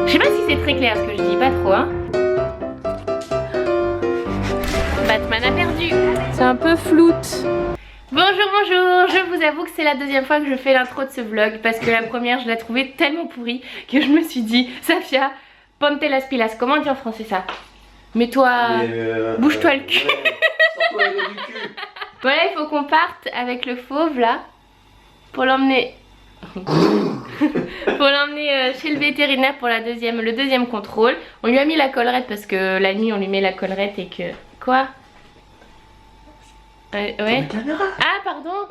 Je sais pas si c'est très clair ce que je dis, pas trop hein. Batman a perdu. C'est un peu floute. Bonjour, bonjour, je vous avoue que c'est la deuxième fois que je fais l'intro de ce vlog parce que la première je la trouvais tellement pourrie que je me suis dit, Safia, ponte las pilas, comment on dit en français ça? Mets-toi, bouge-toi le cul. Sors-toi du cul. Voilà, il faut qu'on parte avec le fauve là pour l'emmener chez le vétérinaire pour le deuxième contrôle. On lui a mis la collerette parce que la nuit on lui met la collerette et que... Quoi? Ouais. Ah pardon.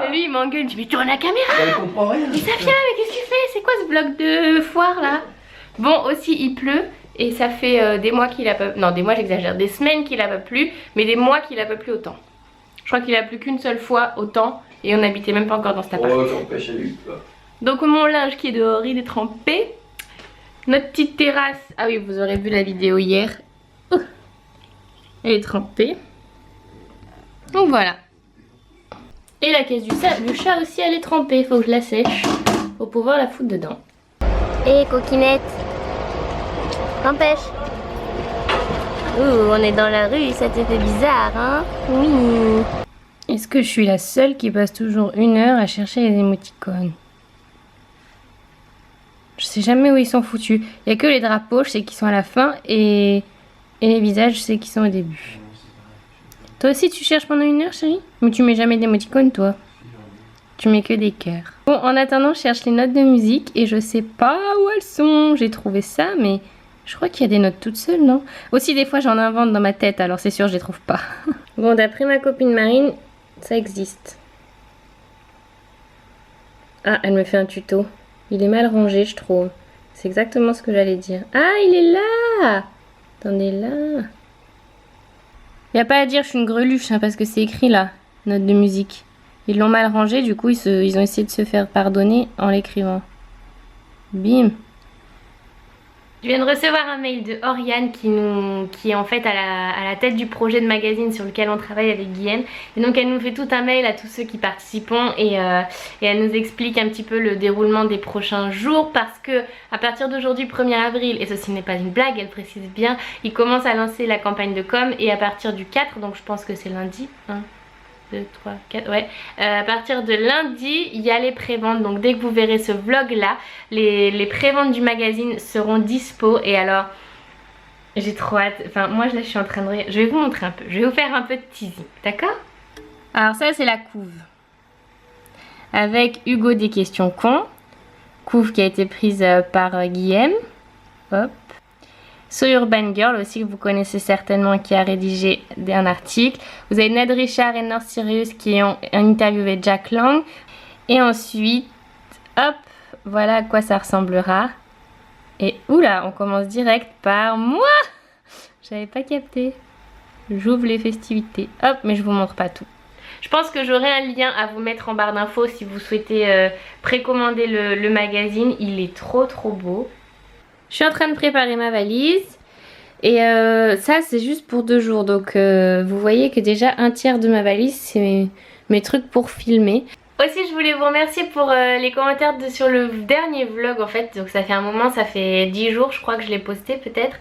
Et lui il m'engueule, il dit mais tourne la caméra. Elle comprend rien. Mais Safia, mais qu'est-ce que tu fais? C'est quoi ce bloc de foire là? Bon, aussi il pleut et ça fait des mois qu'il a pas... Non, des mois j'exagère, des semaines qu'il a pas plu, mais des mois qu'il a pas plu autant. Je crois qu'il a plu qu'une seule fois autant et on n'habitait même pas encore dans cet appart. Oh, j'empêche à lui là. Donc mon linge qui est dehors, il est trempé. Notre petite terrasse, ah oui vous aurez vu la vidéo hier. Elle est trempée. Donc voilà. Et la caisse du chat aussi elle est trempée, faut que je la sèche pour pouvoir la foutre dedans. Hé coquinette, t'empêche. Ouh, on est dans la rue, ça te fait bizarre hein? Oui. Est-ce que je suis la seule qui passe toujours 1 heure à chercher les émoticônes? Je sais jamais où ils sont foutus. Il y a que les drapeaux, je sais qu'ils sont à la fin et les visages, je sais qu'ils sont au début. Toi aussi tu cherches pendant 1 heure chérie? Mais tu mets jamais d'émoticônes toi. Tu mets que des cœurs. Bon, en attendant je cherche les notes de musique et je sais pas où elles sont. J'ai trouvé ça mais je crois qu'il y a des notes toutes seules, non? Aussi des fois j'en invente dans ma tête alors c'est sûr je les trouve pas. Bon, d'après ma copine Marine, ça existe. Ah, elle me fait un tuto. Il est mal rangé je trouve. C'est exactement ce que j'allais dire. Ah, il est là! Attendez là. Y a pas à dire, je suis une greluche hein, parce que c'est écrit là, note de musique. Ils l'ont mal rangé, du coup ils ont essayé de se faire pardonner en l'écrivant. Bim. Je viens de recevoir un mail de Oriane qui est en fait à la tête du projet de magazine sur lequel on travaille avec Guillaume. Et donc elle nous fait tout un mail à tous ceux qui participent et elle nous explique un petit peu le déroulement des prochains jours parce que à partir d'aujourd'hui 1er avril, et ceci n'est pas une blague, elle précise bien, il commence à lancer la campagne de com et à partir du 4, donc je pense que c'est lundi, 2, 3, 4, ouais. À partir de lundi, il y a les préventes. Donc dès que vous verrez ce vlog là, les préventes du magazine seront dispo. Et alors, j'ai trop hâte. Enfin, moi là je suis en train de rire. Je vais vous montrer un peu. Je vais vous faire un peu de teasing, d'accord? Alors ça c'est la couve. Avec Hugo des questions cons. Couve qui a été prise par Guillaume. Hop. So Urban Girl aussi que vous connaissez certainement qui a rédigé un article. Vous avez Ned Richard et North Sirius qui ont interviewé Jack Lang. Et ensuite, hop, voilà à quoi ça ressemblera. Et oula, on commence direct par moi. J'avais pas capté. J'ouvre les festivités. Hop, mais je vous montre pas tout. Je pense que j'aurai un lien à vous mettre en barre d'infos si vous souhaitez précommander le magazine. Il est trop beau. Je suis en train de préparer ma valise et ça c'est juste pour 2 jours donc vous voyez que déjà 1/3 de ma valise c'est mes trucs pour filmer. Aussi je voulais vous remercier pour les commentaires sur le dernier vlog en fait, donc ça fait un moment, ça fait 10 jours je crois que je l'ai posté peut-être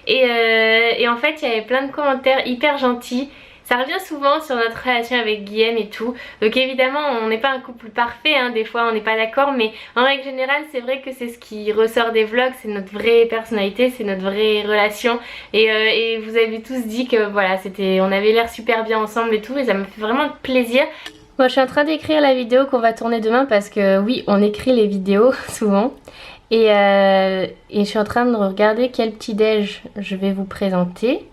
et en fait il y avait plein de commentaires hyper gentils. Ça revient souvent sur notre relation avec Guillaume et tout. Donc évidemment on n'est pas un couple parfait hein, des fois on n'est pas d'accord, mais en règle générale c'est vrai que c'est ce qui ressort des vlogs, c'est notre vraie personnalité, c'est notre vraie relation. Et vous avez tous dit que voilà, on avait l'air super bien ensemble et tout, et ça me fait vraiment plaisir. Moi je suis en train d'écrire la vidéo qu'on va tourner demain parce que oui on écrit les vidéos souvent. Et je suis en train de regarder quel petit déj je vais vous présenter.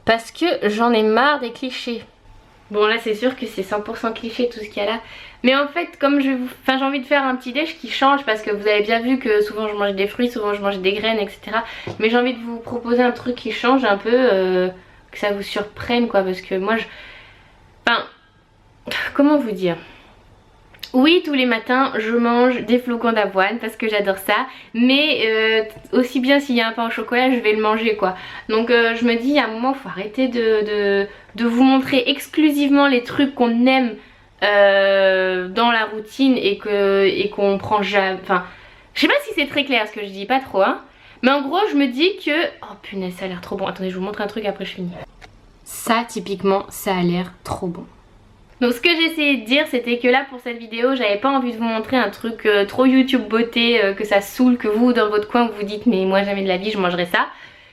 Parce que j'en ai marre des clichés. Bon là c'est sûr que c'est 100% cliché tout ce qu'il y a là. Mais en fait comme j'ai envie de faire un petit déj qui change. Parce que vous avez bien vu que souvent je mange des fruits, souvent je mange des graines etc. Mais j'ai envie de vous proposer un truc qui change un peu, que ça vous surprenne quoi. Parce que moi enfin, comment vous dire? Oui, tous les matins je mange des flocons d'avoine parce que j'adore ça. Mais aussi bien s'il y a un pain au chocolat je vais le manger quoi. Donc je me dis à un moment il faut arrêter de vous montrer exclusivement les trucs qu'on aime dans la routine et qu'on prend jamais... Enfin, je sais pas si c'est très clair ce que je dis, pas trop hein. Mais en gros je me dis que... Oh punaise, ça a l'air trop bon. Attendez, je vous montre un truc après je finis. Ça typiquement, ça a l'air trop bon. Donc ce que j'ai essayé de dire, c'était que là pour cette vidéo, j'avais pas envie de vous montrer un truc trop YouTube beauté, que ça saoule, que vous dans votre coin vous vous dites mais moi jamais de la vie je mangerai ça.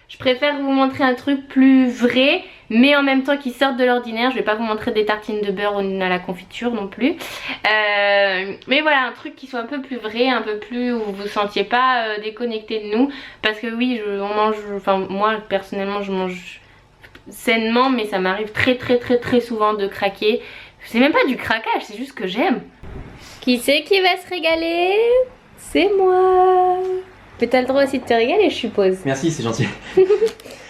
Je préfère vous montrer un truc plus vrai, mais en même temps qui sorte de l'ordinaire. Je vais pas vous montrer des tartines de beurre à la confiture non plus. Mais voilà, un truc qui soit un peu plus vrai, un peu plus où vous vous sentiez pas déconnecté de nous. Parce que oui, on mange, enfin moi personnellement je mange sainement, mais ça m'arrive très souvent de craquer. C'est même pas du craquage, c'est juste que j'aime. Qui c'est qui va se régaler? C'est moi. Mais t'as le droit aussi de te régaler, je suppose. Merci, c'est gentil. Parce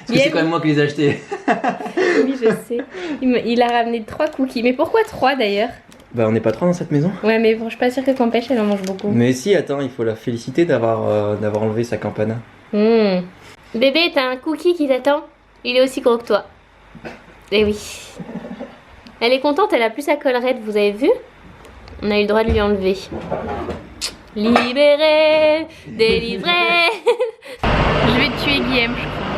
que c'est quand même moi qui les ai achetés. Oui, je sais. Il a ramené 3 cookies. Mais pourquoi 3 d'ailleurs? Bah, on n'est pas 3 dans cette maison. Ouais, mais bon, je suis pas sûre que Campèche elle en mange beaucoup. Mais si, attends, il faut la féliciter d'avoir enlevé sa campana. Bébé, t'as un cookie qui t'attend. Il est aussi gros que toi. Eh oui. Elle est contente, elle a plus sa collerette, vous avez vu? On a eu le droit de lui enlever. Libéré, délivré. Je vais tuer Guillaume, je crois.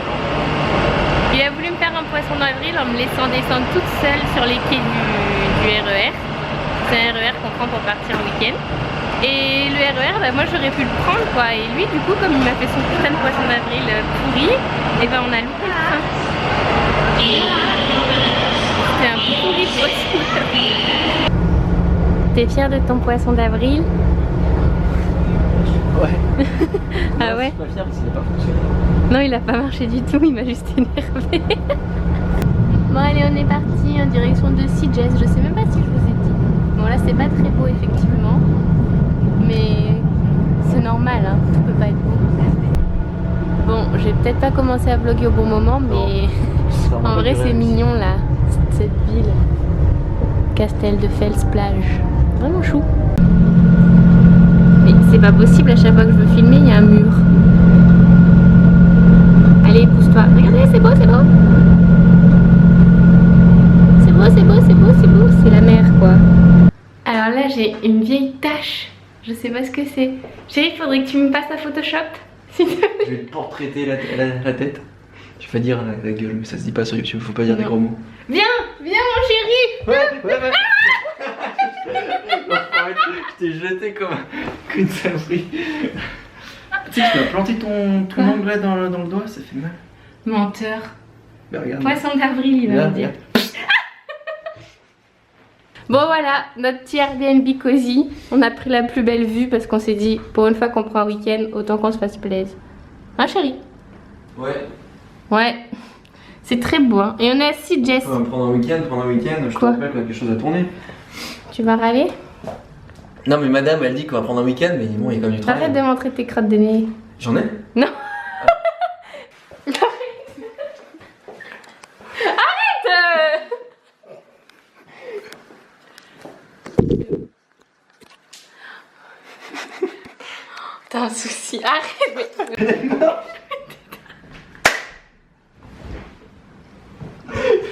Il a voulu me faire un poisson d'avril en me laissant descendre toute seule sur les quais du RER. C'est un RER qu'on prend pour partir en week-end. Et le RER, bah moi j'aurais pu le prendre quoi. Et lui du coup comme il m'a fait son putain de poisson d'avril pourri, et ben on a loupé le train. C'était un pourri de poisson d'avril. T'es fière de ton poisson d'avril? Ouais. Ah ouais? Je suis pas fière parce qu'il n'a pas fonctionné. Non, il a pas marché du tout, il m'a juste énervé. Bon allez, on est parti en direction de Sitges. Je sais même pas si je vous ai dit. Bon là c'est pas très beau effectivement, mais c'est normal hein, ça peut pas être beau. Bon, j'ai peut-être pas commencé à vlogger au bon moment, mais en vrai c'est mignon là, cette ville. Castel de Fels plage, vraiment chou. Mais c'est pas possible, à chaque fois que je veux filmer il y a un mur. Allez, pousse-toi. Regardez, c'est beau, c'est beau. C'est beau, c'est beau, c'est beau, c'est beau. C'est la mer, quoi. Alors là, j'ai une vieille tache. Je sais pas ce que c'est. Chérie, il faudrait que tu me passes à Photoshop. S'il te plaît. Je vais te portraiter la tête. Je vais pas dire la gueule, mais ça se dit pas sur YouTube, faut pas dire des gros mots. Viens, viens mon chéri. Ouais. Je t'ai jeté comme une saloperie. Tu sais que tu m'as planté ton ongle là dans le doigt, ça fait mal. Menteur. Bah regarde. Poisson d'avril, il va me dire. Bon voilà, notre petit Airbnb cosy. On a pris la plus belle vue parce qu'on s'est dit, pour une fois qu'on prend un week-end, autant qu'on se fasse plaisir. Hein chérie? Ouais. Ouais. C'est très beau hein. Et on est à Sitges. On va prendre un week-end, je te rappelle qu'on a quelque chose à tourner. Tu vas râler? Non mais madame elle dit qu'on va prendre un week-end, mais bon il y a quand même du travail. Arrête de montrer tes crottes de nez. J'en ai? Non. Arrête. T'as un souci, arrête.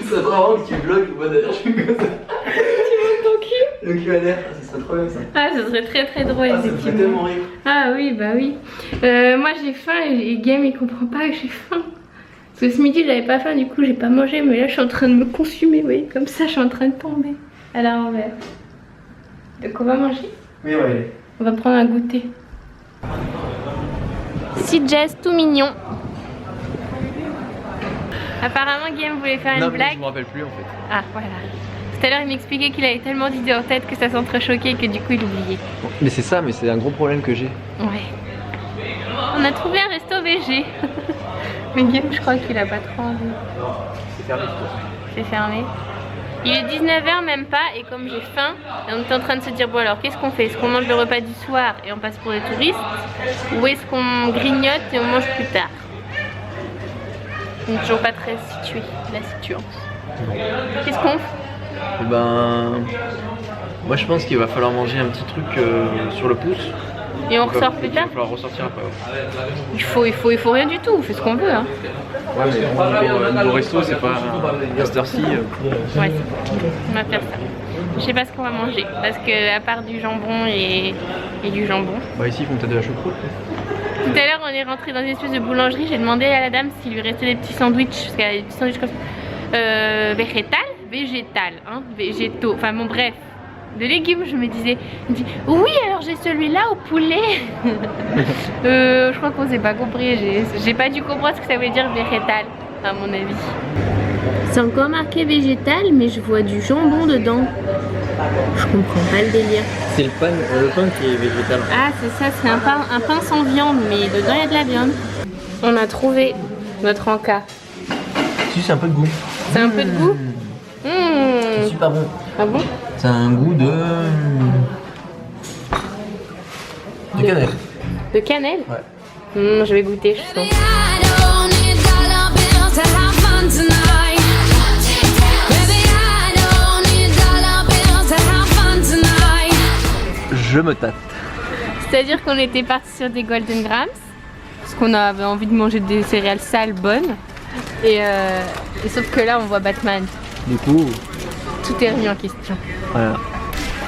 Ça serait vraiment que tu vlogs ou pas d'ailleurs, je suis comme ça. Tu montes ton cul? Le Q&A, ça serait trop bien ça. Ah, ça serait très drôle. Ah, ça me fait tellement rire. Ah oui, bah oui. Moi j'ai faim et Game il comprend pas que j'ai faim. Parce que ce midi j'avais pas faim, du coup j'ai pas mangé, mais là je suis en train de me consumer, vous voyez, comme ça je suis en train de tomber à l'envers. Donc on va manger? Oui, ouais. On va prendre un goûter. Sitges tout mignon. Apparemment Guillaume voulait faire une blague. Je me rappelle plus en fait. Ah voilà. Tout à l'heure il m'expliquait qu'il avait tellement d'idées en tête que ça s'entrechoquait que du coup il oubliait. Mais c'est ça, mais c'est un gros problème que j'ai. Ouais. On a trouvé un resto VG. Mais Guillaume je crois qu'il a pas trop envie. Non, c'est fermé. C'est fermé. Il est 19h même pas et comme j'ai faim, on est en train de se dire bon alors qu'est-ce qu'on fait? Est-ce qu'on mange le repas du soir et on passe pour des touristes? Ou est-ce qu'on grignote et on mange plus tard? On n'est toujours pas très situé la situation. Qu'est-ce qu'on fait? Ben... Moi je pense qu'il va falloir manger un petit truc sur le pouce. Et on ressort plus tard? Il va falloir ressortir après. Ouais. Il faut rien du tout, on fait ce qu'on veut hein. Ouais mais niveau resto c'est pas à cette heure-ci. Ouais, on va faire ça. Je sais pas ce qu'on va manger parce que à part du jambon et du jambon. Bah ici ils font peut-être de la choucroute. Tout à l'heure on est rentré dans une espèce de boulangerie, j'ai demandé à la dame s'il lui restait des petits sandwichs, parce qu'elle a des petits sandwichs comme ça. Végétal, hein, végétaux, enfin bon bref, de légumes je me disais. Elle me dit oui alors j'ai celui-là au poulet. Je crois qu'on s'est pas compris, j'ai pas dû comprendre ce que ça voulait dire végétal à mon avis. C'est encore marqué végétal mais je vois du jambon dedans. Je comprends pas le délire. C'est le pain qui est végétal. Ah c'est ça, c'est un pain sans viande mais dedans il y a de la viande. On a trouvé notre encas. Si c'est un peu de goût. C'est un peu de goût. C'est super bon. Ah bon? C'est un goût de cannelle. De cannelle? Ouais. Je vais goûter, je sens. Je me tâte. C'est-à-dire qu'on était parti sur des Golden Grams parce qu'on avait envie de manger des céréales sales bonnes et sauf que là on voit Batman. Du coup, tout est remis en question. Voilà.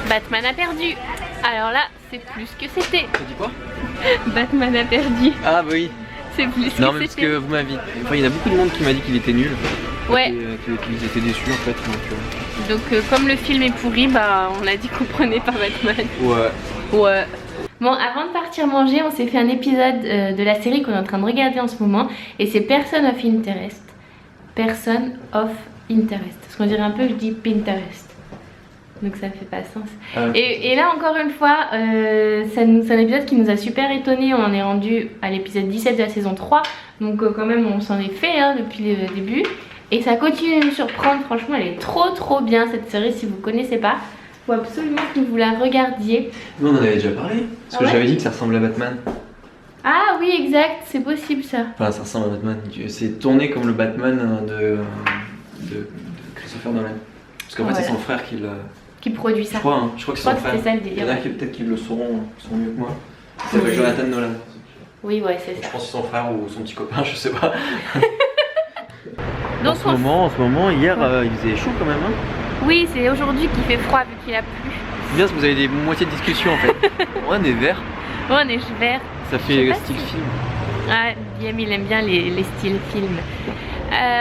Batman a perdu. Alors là, c'est plus que c'était. T'as dit quoi? Batman a perdu. Ah bah oui. C'est plus Non que mais parce c'était. que vous m'avez... Enfin il y en a beaucoup de monde qui m'a dit qu'il était nul. Ouais. Et qu'ils étaient déçus en fait. Donc comme le film est pourri, bah on a dit qu'on prenait pas Batman. Ouais. Ouais. Bon, avant de partir manger, on s'est fait un épisode de la série qu'on est en train de regarder en ce moment. Et c'est Person of Interest. Person of Interest. Parce qu'on dirait un peu, je dis Pinterest. Donc ça fait pas sens. Et là encore une fois, c'est un épisode qui nous a super étonnés. On en est rendu à l'épisode 17 de la saison 3. Donc quand même on s'en est fait hein, depuis le début. Et ça continue de nous surprendre. Franchement elle est trop bien cette série si vous connaissez pas. Faut absolument que vous la regardiez. Nous on en avait déjà parlé. Parce que j'avais dit que ça ressemblait à Batman. Ah oui exact, c'est possible ça. Enfin ça ressemble à Batman. C'est tourné comme le Batman de Christopher Nolan. Parce qu'en fait c'est son frère qui produit ça. Je crois que c'est son frère. Ça, le délire. Il y en a qui peut-être qui le sauront mieux que moi. Ça s'appelle Jonathan Nolan. Oui ouais c'est ça. Je pense que c'est son frère ou son petit copain, je sais pas. Donc, en ce moment, hier il faisait chaud quand même hein. Oui c'est aujourd'hui qu'il fait froid vu qu'il a plu. C'est bien parce que vous avez des moitiés de discussion en fait. Ouais on est vert. Ouais on est vert. Ça fait style film. Ah Guillaume il aime bien les styles films.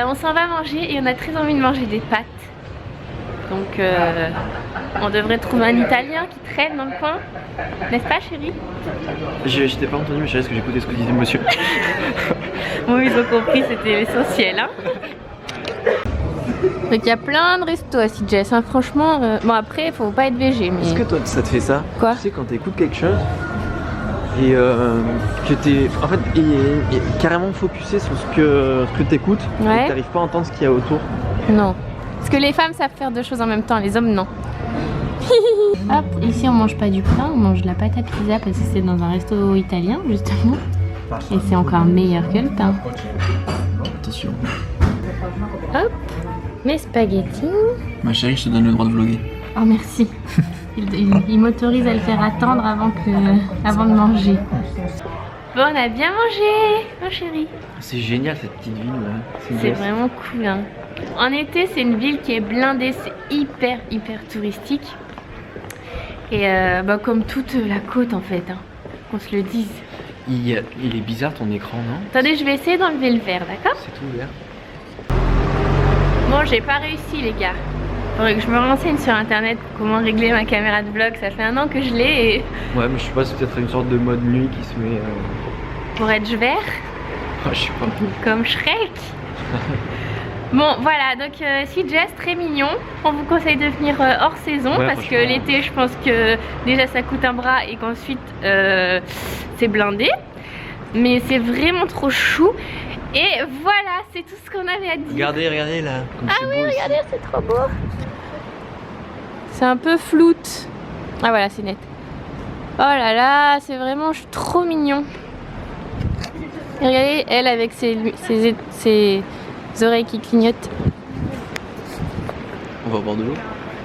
On s'en va manger et on a très envie de manger des pâtes. Donc on devrait trouver un Italien qui traîne dans le coin. N'est-ce pas chérie? Je t'ai pas entendu mais chérie parce que j'écoutais ce que disait monsieur. Bon ils ont compris, c'était l'essentiel hein. Donc il y a plein de restos à CJS hein. Franchement, bon après faut pas être végé mais... Est-ce que toi ça te fait ça? Quoi? Tu sais quand t'écoutes quelque chose et que t'es en fait carrément focusé sur ce que t'écoutes ouais. Et que t'arrives pas à entendre ce qu'il y a autour. Non. Parce que les femmes savent faire deux choses en même temps, les hommes non. Hop, ici on mange pas du pain, on mange de la pâte à pizza parce que c'est dans un resto italien justement. Et c'est encore meilleur que le pain. Attention. Hop, mes spaghettis. Ma chérie, je te donne le droit de vlogger. Oh merci. Il m'autorise à le faire attendre avant de manger. Bon, on a bien mangé, ma chérie. C'est génial cette petite ville là. C'est vraiment cool hein. En été c'est une ville qui est blindée, c'est hyper touristique. Et bah, comme toute la côte en fait, hein, qu'on se le dise. Il est bizarre ton écran non? Attendez je vais essayer d'enlever le verre, d'accord? C'est tout vert. Bon j'ai pas réussi les gars. Faudrait que je me renseigne sur internet comment régler ma caméra de vlog, ça fait 1 an que je l'ai et... Ouais mais je sais pas, c'est peut-être une sorte de mode nuit qui se met... Pour être vert? Je sais pas. Comme Shrek. Bon voilà, donc CJS très mignon. On vous conseille de venir hors saison ouais, parce que l'été je pense que déjà ça coûte un bras et qu'ensuite c'est blindé. Mais c'est vraiment trop chou. Et voilà, c'est tout ce qu'on avait à dire. Regardez là. Ah oui, regardez, c'est trop beau. C'est un peu floute. Ah voilà, c'est net. Oh là là, c'est vraiment trop mignon. Et regardez, elle avec ses oreilles qui clignotent. On va au bord de l'eau.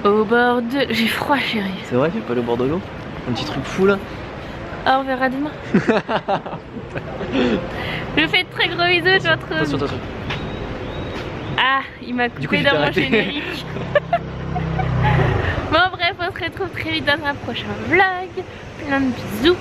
Au bord de... J'ai froid chérie. C'est vrai, tu veux pas aller au bord de l'eau? Un petit truc fou là. Ah, on verra demain. Je vous fais de très gros bisous, je retrouve. Attention. Ah, il m'a coupé dans mon générique. Bon bref, on se retrouve très vite dans un prochain vlog. Plein de bisous.